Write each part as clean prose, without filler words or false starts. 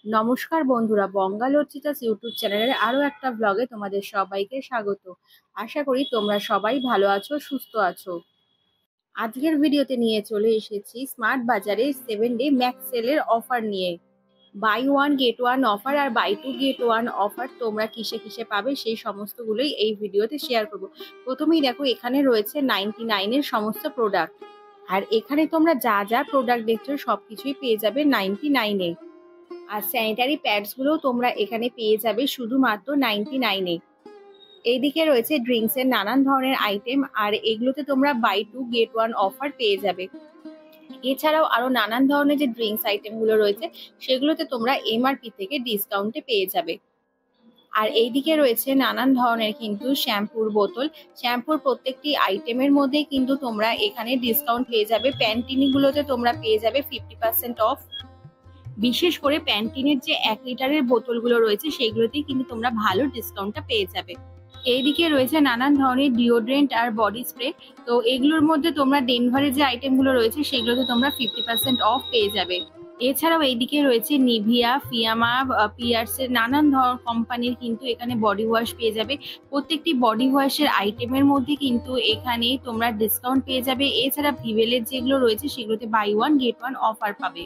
নমস্কার বন্ধুরা, বঙ্গালোচিতাস ইউটিউব চ্যানেলের আরো একটা ব্লগে তোমাদের সবাইকে স্বাগত। আশা করি তোমরা সবাই ভালো আছো, সুস্থ আছো। আজকের ভিডিওতে নিয়ে চলে এসেছি স্মার্ট বাজারে 7 ডে ম্যাক্স সেলের অফার নিয়ে। Buy one get one offer আর buy two get one offer তোমরা কিসে কিসে পাবে সেই সমস্তগুলোই এই ভিডিওতে শেয়ার করব। প্রথমেই দেখো, এখানে রয়েছে 99-এর সমস্ত প্রোডাক্ট। আর এখানে তোমরা যা যা প্রোডাক্ট দেখছো সবকিছুই পেয়ে যাবে 99-এ। আর স্যানিটারি প্যাডস গুলো তোমরা এখানে পেয়ে যাবে শুধুমাত্র 99-এ। এইদিকে রয়েছে ড্রিঙ্কস এর নানান ধরনের আইটেম, আর এগুলোতে তোমরা buy two get one offer পেয়ে যাবে। এছাড়াও আরো নানান ধরনের যে ড্রিঙ্কস আইটেম গুলো রয়েছে সেগুলোতে তোমরা এমআরপি থেকে ডিসকাউন্টে পেয়ে যাবে। আর এইদিকে রয়েছে নানান ধরনের কিন্তু শ্যাম্পুর বোতল। শ্যাম্পুর প্রত্যেকটি আইটেমের মধ্যে কিন্তু তোমরা এখানে ডিসকাউন্ট পেয়ে যাবে। প্যান্টিনি গুলোতে তোমরা পেয়ে যাবে 50% অফ। বিশেষ করে প্যান্টিনের যে 1 লিটারের বোতলগুলো রয়েছে সেগুলোতেই কিন্তু তোমরা ভালো ডিসকাউন্টটা পেয়ে যাবে। এইদিকে রয়েছে নানান ধরনের ডিওড্রেন্ট আর বডি স্প্রে। তো এগুলোর মধ্যে তোমরা ডেনভারের যে আইটেমগুলো রয়েছে সেগুলোতে তোমরা 50% অফ পেয়ে যাবে। এছাড়াও এইদিকে রয়েছে নিভিয়া, ফিয়ামা, পিয়ার্সের নানান ধরনের কোম্পানির কিন্তু এখানে বডি ওয়াশ পেয়ে যাবে। প্রত্যেকটি বডি ওয়াশের আইটেমের মধ্যে কিন্তু এখানে তোমরা ডিসকাউন্ট পেয়ে যাবে। এছাড়া ভিভেলের যেগুলো রয়েছে সেগুলোতে buy one get one offer পাবে।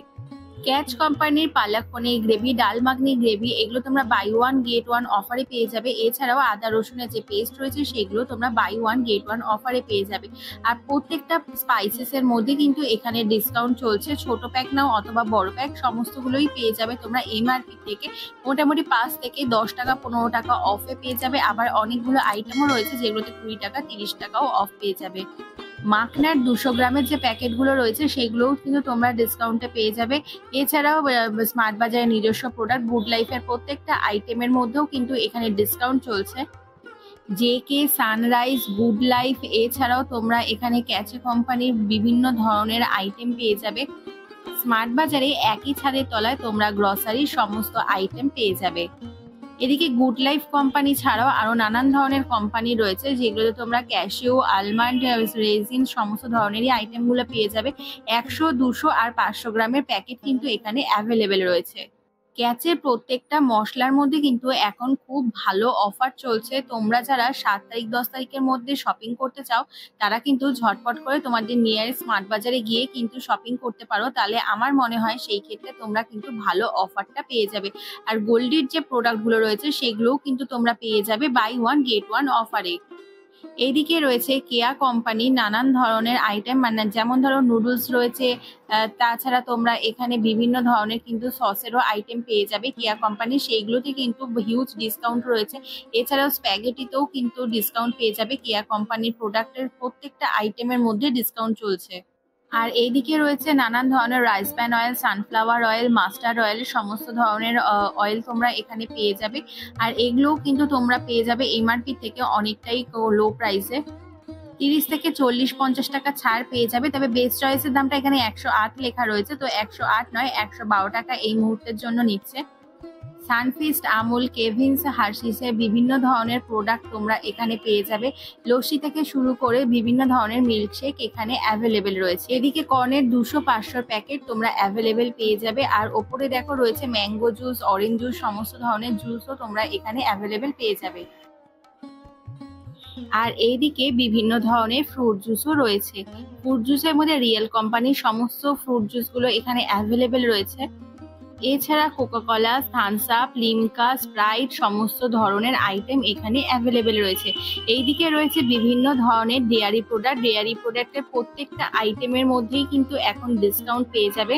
ক্যাচ কোম্পানির পালক পনির গ্রেভি, ডাল মাখনি গ্রেভি, এগুলো তোমরা বাই ওয়ান গেট ওয়ান অফারে পেয়ে যাবে। এছাড়াও আদা রসুনের যে পেস্ট রয়েছে সেগুলো তোমরা বাই ওয়ান গেট ওয়ান অফারে পেয়ে যাবে। আর প্রত্যেকটা স্পাইসেস এর মধ্যে কিন্তু এখানে ডিসকাউন্ট চলছে। ছোট প্যাক নাও অথবা বড় প্যাক সমস্তগুলোই পেয়ে যাবে তোমরা এমআরপি থেকে মোটামুটি 5 থেকে 10 টাকা 15 টাকা অফে পেয়ে যাবে। আবার অনেকগুলো আইটেমও রয়েছে যেগুলোতে 20 টাকা 30 টাকাও অফ পেয়ে যাবে। মাখনার 200 গ্রামের যে প্যাকেটগুলো রয়েছে সেগুলোও কিন্তু তোমরা ডিসকাউন্টে পেয়ে যাবে। এছাড়াও স্মার্ট বাজারের নিজস্ব প্রোডাক্ট গুড লাইফের প্রত্যেকটা আইটেমের মধ্যেও কিন্তু এখানে ডিসকাউন্ট চলছে। জেকে, সানরাইজ, গুড লাইফ, এছাড়াও তোমরা এখানে ক্যাচে কোম্পানির বিভিন্ন ধরনের আইটেম পেয়ে যাবে। স্মার্ট বাজারে একই ছাদের তলায় তোমরা গ্রসারির সমস্ত আইটেম পেয়ে যাবে। এদিকে গুড লাইফ কোম্পানি ছাড়াও আরো নানান ধরনের কোম্পানি রয়েছে যেগুলোতে তোমরা ক্যাশিও, আলমন্ড, রেজিন সমস্ত ধরনেরই আইটেম গুলো পেয়ে যাবে। 100, 200 আর 500 গ্রামের প্যাকেট কিন্তু এখানে অ্যাভেলেবেল রয়েছে। ক্যাচের প্রত্যেকটা মশলার মধ্যে কিন্তু এখন খুব ভালো অফার চলছে। তোমরা যারা 7 তারিখ 10 তারিখের মধ্যে শপিং করতে চাও তারা কিন্তু ঝটপট করে তোমাদের নিয়ারেস্ট স্মার্ট বাজারে গিয়ে কিন্তু শপিং করতে পারো। তাহলে আমার মনে হয় সেই ক্ষেত্রে তোমরা কিন্তু ভালো অফারটা পেয়ে যাবে। আর গোল্ডের যে প্রোডাক্টগুলো রয়েছে সেগুলোও কিন্তু তোমরা পেয়ে যাবে বাই ওয়ান গেট ওয়ান অফারে। এইদিকে রয়েছে কেয়া কোম্পানির নানান ধরনের আইটেম, মানে যেমন ধরো নুডলস রয়েছে, তাছাড়া তোমরা এখানে বিভিন্ন ধরনের কিন্তু সসেরও আইটেম পেয়ে যাবে কেয়া কোম্পানির, সেইগুলোতে কিন্তু হিউজ ডিসকাউন্ট রয়েছে। এছাড়াও স্প্যাগেটিতেও কিন্তু ডিসকাউন্ট পেয়ে যাবে। কেয়া কোম্পানির প্রোডাক্টের প্রত্যেকটা আইটেমের মধ্যে ডিসকাউন্ট চলছে। আর এইদিকে রয়েছে নানান ধরনের rice pan oil, sunflower oil, mustard oil, সমস্ত ধরনের অয়েল তোমরা এখানে পেয়ে যাবে। আর এগুলোও কিন্তু তোমরা পেয়ে যাবে এমআরপি থেকে অনেকটাই লো প্রাইসে। 30 থেকে 40-50 টাকা ছাড় পেয়ে যাবে। তবে বেস্ট চয়েসের দামটা এখানে 108 লেখা রয়েছে, তো 108 নয় 112 টাকা এই মুহূর্তের জন্য নিচ্ছে। সানফিস্ট, আমুল, কেভিন্স, হার্শিসের বিভিন্ন ধরনের প্রোডাক্ট তোমরা এখানে পেয়ে যাবে। লস্যি থেকে শুরু করে বিভিন্ন ধরনের মিল্কশেক এখানে অ্যাভেলেবেল রয়েছে। এদিকে কর্নের 200-500 প্যাকেট তোমরা অ্যাভেলেবেল পেয়ে যাবে। আর ওপরে দেখো রয়েছে ম্যাঙ্গো জুস, অরেঞ্জ জুস, সমস্ত ধরনের জুসও তোমরা এখানে অ্যাভেলেবেল পেয়ে যাবে। আর এইদিকে বিভিন্ন ধরনের ফ্রুট জুসও রয়েছে। ফ্রুট জুসের মধ্যে রিয়েল কোম্পানির সমস্ত ফ্রুট জুসগুলো এখানে অ্যাভেলেবেল রয়েছে। এছাড়া Coca Cola, Thums Up, Limca, Sprite সমস্ত ধরনের আইটেম এখানে অ্যাভেলেবেল রয়েছে। এইদিকে রয়েছে বিভিন্ন ধরনের ডেয়ারি প্রোডাক্ট। ডেয়ারি প্রোডাক্টের প্রত্যেকটা আইটেমের মধ্যেই কিন্তু এখন ডিসকাউন্ট পেয়ে যাবে।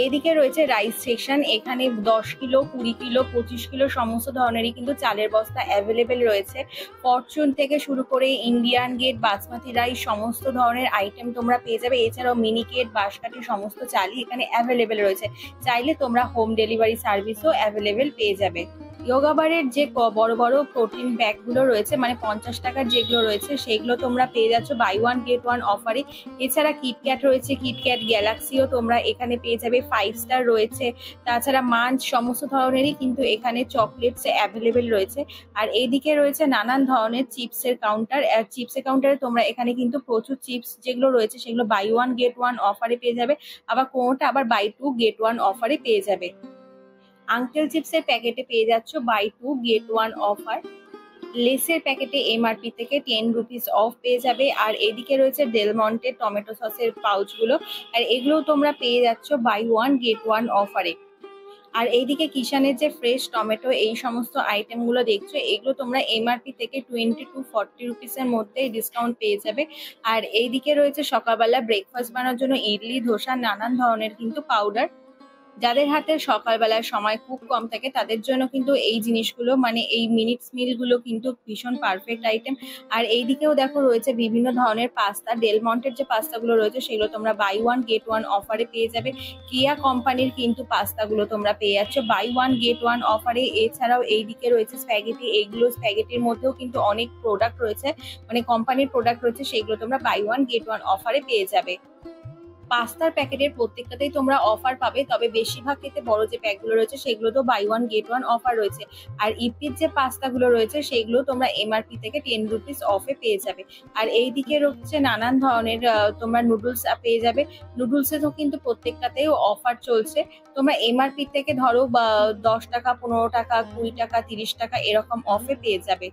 এদিকে রয়েছে রাইস সেকশন। এখানে 10 কিলো, 20 কিলো, 25 কিলো সমস্ত ধরনেরই কিন্তু চালের বস্তা অ্যাভেলেবেল রয়েছে। ফরচুন থেকে শুরু করে ইন্ডিয়ান গেট, বাসমতি রাইস সমস্ত ধরনের আইটেম তোমরা পেয়ে যাবে। এছাড়াও মিনিকেট, বাঁশকাঠি সমস্ত চালই এখানে অ্যাভেলেবেল রয়েছে। চাইলে তোমরা হোম ডেলিভারি সার্ভিসও অ্যাভেলেবেল পেয়ে যাবে। যোগাবারের যে বড় বড় প্রোটিন ব্যাগগুলো রয়েছে, মানে 50 টাকার যেগুলো রয়েছে সেগুলো তোমরা পেয়ে যাচ্ছ বাই ওয়ান গেট ওয়ান অফারে। এছাড়া কিটক্যাট রয়েছে, কিটক্যাট গ্যালাক্সিও তোমরা এখানে পেয়ে যাবে। 5 স্টার রয়েছে, তাছাড়া মাঞ্চ সমস্ত ধরনেরই কিন্তু এখানে চকলেটস অ্যাভেলেবেল রয়েছে। আর এইদিকে রয়েছে নানান ধরনের চিপসের কাউন্টার। চিপসের কাউন্টারে তোমরা এখানে কিন্তু প্রচুর চিপস যেগুলো রয়েছে সেগুলো বাই ওয়ান গেট ওয়ান অফারে পেয়ে যাবে। আবার কোনোটা আবার বাই টু গেট ওয়ান অফারে পেয়ে যাবে। আঙ্কেল চিপসের প্যাকেটে পেয়ে যাচ্ছ বাই 2 গেট 1 অফার। লেসের প্যাকেটে এমআরপি থেকে 10 রুপিস অফ পেয়ে যাবে। আর এদিকে রয়েছে ডেলমন্টের টমেটো সসের পাউচগুলো, আর এগুলোও তোমরা পেয়ে যাচ্ছ বাই 1 গেট 1 অফারে। আর এইদিকে কিষানের যে ফ্রেশ টমেটো এই সমস্ত আইটেমগুলো দেখছো, এগুলো তোমরা এমআরপি থেকে 20 to 40 রুপিসের মধ্যে ডিসকাউন্ট পেয়ে যাবে। আর এইদিকে রয়েছে সকালবেলা ব্রেকফাস্ট বানানোর জন্য ইডলি, ধোসা, নানান ধরনের কিন্তু পাউডার। যাদের হাতে সকালবেলার সময় খুব কম থাকে তাদের জন্য কিন্তু এই জিনিসগুলো মানে এই মিনিটস মিলগুলো কিন্তু ভীষণ পারফেক্ট আইটেম। আর এইদিকেও দেখো রয়েছে বিভিন্ন ধরনের পাস্তা। ডেলমন্টের যে পাস্তাগুলো রয়েছে সেগুলো তোমরা বাই 1 গেট 1 অফারে পেয়ে যাবে। কিয়া কোম্পানির কিন্তু পাস্তাগুলো তোমরা পেয়ে যাচ্ছ বাই 1 গেট 1 অফারে। এছাড়াও এইদিকে রয়েছে স্প্যাগেটি। এইগুলো স্প্যাগেটির মধ্যেও কিন্তু অনেক প্রোডাক্ট রয়েছে, মানে কোম্পানির প্রোডাক্ট রয়েছে, সেগুলো তোমরা বাই 1 গেট 1 অফারে পেয়ে যাবে। পাস্তার প্যাকেটের প্রত্যেকটাতেই তোমরা অফার পাবে, তবে বেশিরভাগ ক্ষেত্রে বড় যে প্যাকগুলো রয়েছে সেগুলো তো বাই 1 গেট 1 অফার রয়েছে। আর ইপির যে পাস্তাগুলো রয়েছে সেগুলো তোমরা এমআরপি থেকে 10 রুপিস অফে পেয়ে যাবে। আর এই দিকে রয়েছে নানান ধরনের তোমরা নুডলস পেয়ে যাবে। নুডলসে তো কিন্তু প্রত্যেকটাতেও অফার চলছে। তোমরা এমআরপি থেকে ধরো 10 টাকা, 15 টাকা, 20 টাকা, 30 টাকা এরকম অফে পেয়ে যাবে।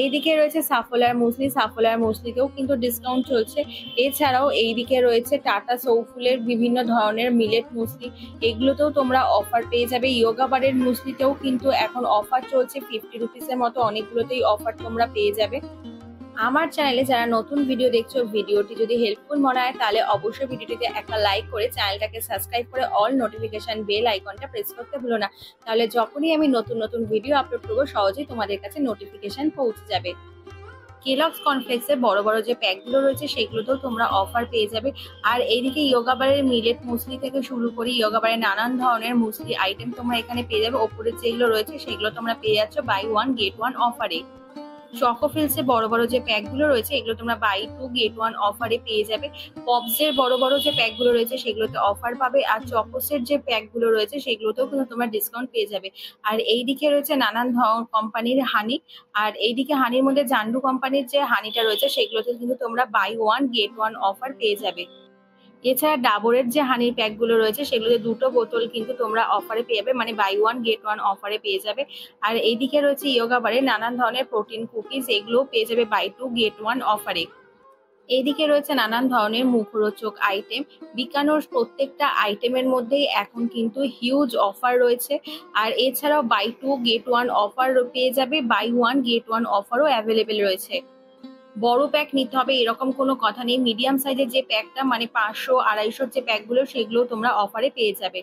এইদিকে রয়েছে সাফোলার মুসলি। সাফোলার মুসলিতেও কিন্তু ডিসকাউন্ট চলছে। এছাড়াও এইদিকে রয়েছে টাটা সৌফুলের বিভিন্ন ধরনের মিলেট মুসলি, এগুলোতেও তোমরা অফার পেয়ে যাবে। ইয়োগা বারের মুসলিতেও কিন্তু এখন অফার চলছে, 50 রুপিসের মতো অনেকগুলোতেই অফার তোমরা পেয়ে যাবে। আমার চ্যানেলে যারা নতুন ভিডিও দেখছো, ভিডিওটি যদি হেল্পফুল মনে হয় তাহলে অবশ্যই ভিডিওটিতে একটা লাইক করে চ্যানেলটাকে সাবস্ক্রাইব করে অল নোটিফিকেশন বেল আইকনটা প্রেস করতে ভুলো না। তাহলে যখনই আমি নতুন নতুন ভিডিও আপলোড করবো সহজেই তোমাদের কাছে নোটিফিকেশন পৌঁছে যাবে। কেলগস কর্নফ্লেক্সের বড় বড় যে প্যাকগুলো রয়েছে সেগুলোতেও তোমরা অফার পেয়ে যাবে। আর এইদিকে ইয়োগা বারের মিলেট মুসলি থেকে শুরু করে ইয়োগা বারের নানান ধরনের মুসলি আইটেম তোমরা এখানে পেয়ে যাবে। ওপরে যেগুলো রয়েছে সেগুলো তোমরা পেয়ে যাচ্ছ বাই 1 গেট 1 অফারে। চকোফিলসের বড় বড় যে প্যাকগুলো রয়েছে এগুলো তোমরা বাই 2 গেট 1 অফারে পেয়ে যাবে। পপসের বড় বড় যে প্যাকগুলো রয়েছে সেগুলোতে অফার পাবে। আর চকোসের যে প্যাকগুলো রয়েছে সেগুলোতেও কিন্তু তোমরা ডিসকাউন্ট পেয়ে যাবে। আর এইদিকে রয়েছে নানান কোম্পানির হানি। আর এইদিকে হানির মধ্যে জান্ডু কোম্পানির যে হানিটা রয়েছে সেগুলোতে কিন্তু তোমরা বাই 1 গেট 1 অফার পেয়ে যাবে। এছাড়া ডাবরের যে হানির প্যাকগুলো রয়েছে সেগুলোতে 2টো বোতল কিন্তু তোমরা অফারে পেয়ে যাবে, মানে বাই 1 গেট 1 অফারে পেয়ে যাবে। আর এইদিকে রয়েছে ইয়োগা বারের নানান ধরনের প্রোটিন কুকিজ, এগুলোও পেয়ে যাবে বাই 2 গেট 1 অফারে। এইদিকে রয়েছে নানান ধরনের মুখরোচক আইটেম। বিকানোর প্রত্যেকটা আইটেমের মধ্যেই এখন কিন্তু হিউজ অফার রয়েছে। আর এছাড়াও বাই 2 গেট 1 অফার পেয়ে যাবে, বাই 1 গেট 1 অফারও অ্যাভেলেবেল রয়েছে। বড় প্যাক নিতে হবে এরকম কোনো কথা নেই, মিডিয়াম সাইজের যে প্যাকটা মানে 500, 250 যে প্যাকগুলো সেগুলো তোমরা অফারে পেয়ে যাবে।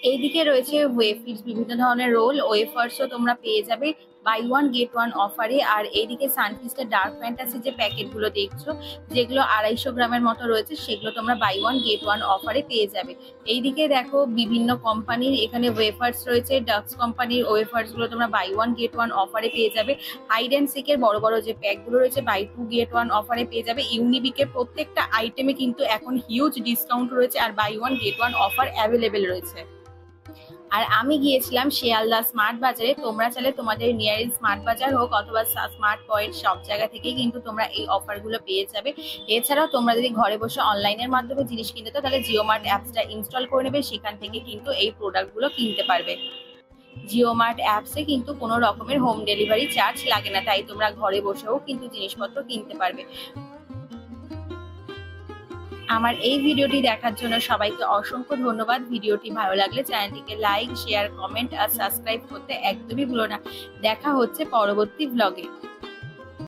এইদিকে রয়েছে ওয়েফার্স, বিভিন্ন ধরনের রোল ওয়েফার্সও তোমরা পেয়ে যাবে বাই 1 গেট 1 অফারে। আর এইদিকে সানফিস্টের ডার্ক ফ্যান্টাসি যে প্যাকেটগুলো দেখছো যেগুলো 250 গ্রামের মতো রয়েছে সেগুলো তোমরা বাই 1 গেট 1 অফারে পেয়ে যাবে। এইদিকে দেখো বিভিন্ন কোম্পানির এখানে ওয়েফার্স রয়েছে। ডাক্স কোম্পানির ওয়েফার্সগুলো তোমরা বাই 1 গেট 1 অফারে পেয়ে যাবে। হাইড অ্যান্ড সিকের বড় বড় যে প্যাকগুলো রয়েছে বাই 2 গেট 1 অফারে পেয়ে যাবে। ইউনিবিকের প্রত্যেকটা আইটেমে কিন্তু এখন হিউজ ডিসকাউন্ট রয়েছে আর বাই 1 গেট 1 অফার অ্যাভেলেবেল রয়েছে। আর আমি গিয়েছিলাম শিয়ালদা স্মার্ট বাজারে। তোমরা চাইলে তোমাদের নিয়ারেস্ট স্মার্ট বাজার হোক অথবা স্মার্ট পয়েন্ট সব জায়গা থেকেই কিন্তু তোমরা এই অফারগুলো পেয়ে যাবে। এছাড়াও তোমরা যদি ঘরে বসে অনলাইনের মাধ্যমে জিনিস কিনতে চাও তাহলে জিও মার্ট অ্যাপসটা ইনস্টল করে নেবে, সেখান থেকে কিন্তু এই প্রোডাক্টগুলো কিনতে পারবে। জিও মার্ট অ্যাপসে কিন্তু কোনো রকমের হোম ডেলিভারি চার্জ লাগে না, তাই তোমরা ঘরে বসেও কিন্তু জিনিসপত্র কিনতে পারবে। আমার এই ভিডিওটি দেখার জন্য সবাইকে অসংখ্য ধন্যবাদ। ভিডিওটি ভালো লাগলে চ্যানেলটিকে লাইক, শেয়ার, কমেন্ট আর সাবস্ক্রাইব করতে একদমই ভুলো না। দেখা হচ্ছে পরবর্তী ব্লগে।